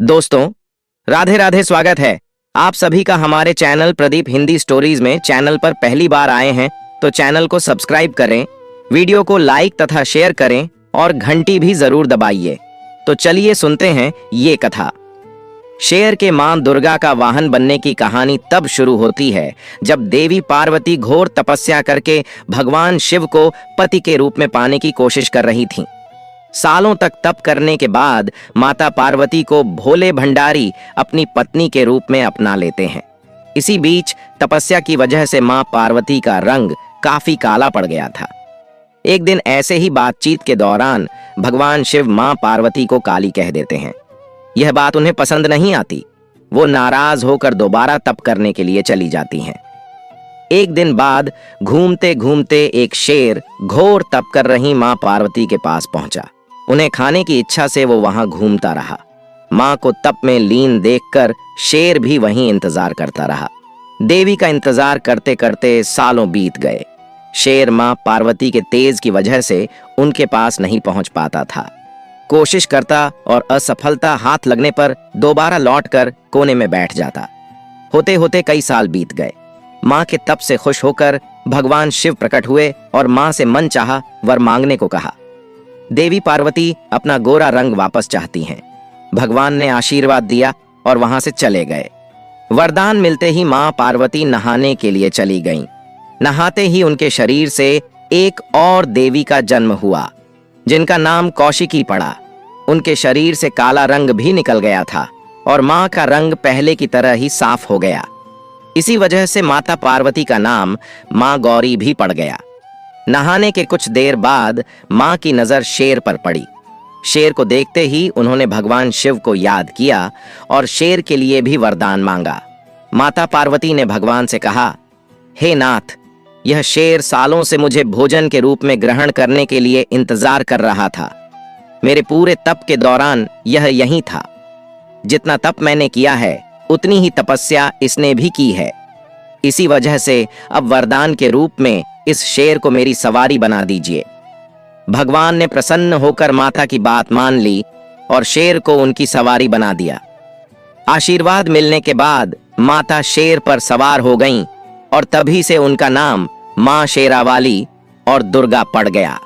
दोस्तों, राधे राधे। स्वागत है आप सभी का हमारे चैनल प्रदीप हिंदी स्टोरीज में। चैनल पर पहली बार आए हैं तो चैनल को सब्सक्राइब करें, वीडियो को लाइक तथा शेयर करें और घंटी भी जरूर दबाइए। तो चलिए सुनते हैं ये कथा। शेर के मां दुर्गा का वाहन बनने की कहानी तब शुरू होती है जब देवी पार्वती घोर तपस्या करके भगवान शिव को पति के रूप में पाने की कोशिश कर रही थीं। सालों तक तप करने के बाद माता पार्वती को भोले भंडारी अपनी पत्नी के रूप में अपना लेते हैं। इसी बीच तपस्या की वजह से मां पार्वती का रंग काफी काला पड़ गया था। एक दिन ऐसे ही बातचीत के दौरान भगवान शिव मां पार्वती को काली कह देते हैं। यह बात उन्हें पसंद नहीं आती। वो नाराज होकर दोबारा तप करने के लिए चली जाती हैं। एक दिन बाद घूमते घूमते एक शेर घोर तप कर रही मां पार्वती के पास पहुंचा। उन्हें खाने की इच्छा से वो वहां घूमता रहा। मां को तप में लीन देखकर शेर भी वहीं इंतजार करता रहा। देवी का इंतजार करते करते सालों बीत गए। शेर मां पार्वती के तेज की वजह से उनके पास नहीं पहुंच पाता था। कोशिश करता और असफलता हाथ लगने पर दोबारा लौटकर कोने में बैठ जाता। होते होते कई साल बीत गए। मां के तप से खुश होकर भगवान शिव प्रकट हुए और मां से मन चाहा वर मांगने को कहा। देवी पार्वती अपना गोरा रंग वापस चाहती हैं। भगवान ने आशीर्वाद दिया और वहां से चले गए। वरदान मिलते ही मां पार्वती नहाने के लिए चली गईं। नहाते ही उनके शरीर से एक और देवी का जन्म हुआ जिनका नाम कौशिकी पड़ा। उनके शरीर से काला रंग भी निकल गया था और मां का रंग पहले की तरह ही साफ हो गया। इसी वजह से माता पार्वती का नाम मां गौरी भी पड़ गया। नहाने के कुछ देर बाद मां की नजर शेर पर पड़ी। शेर को देखते ही उन्होंने भगवान शिव को याद किया और शेर के लिए भी वरदान मांगा। माता पार्वती ने भगवान से कहा, हे नाथ, यह शेर सालों से मुझे भोजन के रूप में ग्रहण करने के लिए इंतजार कर रहा था। मेरे पूरे तप के दौरान यह यहीं था। जितना तप मैंने किया है उतनी ही तपस्या इसने भी की है। इसी वजह से अब वरदान के रूप में इस शेर को मेरी सवारी बना दीजिए। भगवान ने प्रसन्न होकर माता की बात मान ली और शेर को उनकी सवारी बना दिया। आशीर्वाद मिलने के बाद माता शेर पर सवार हो गईं और तभी से उनका नाम मां शेरावाली और दुर्गा पड़ गया।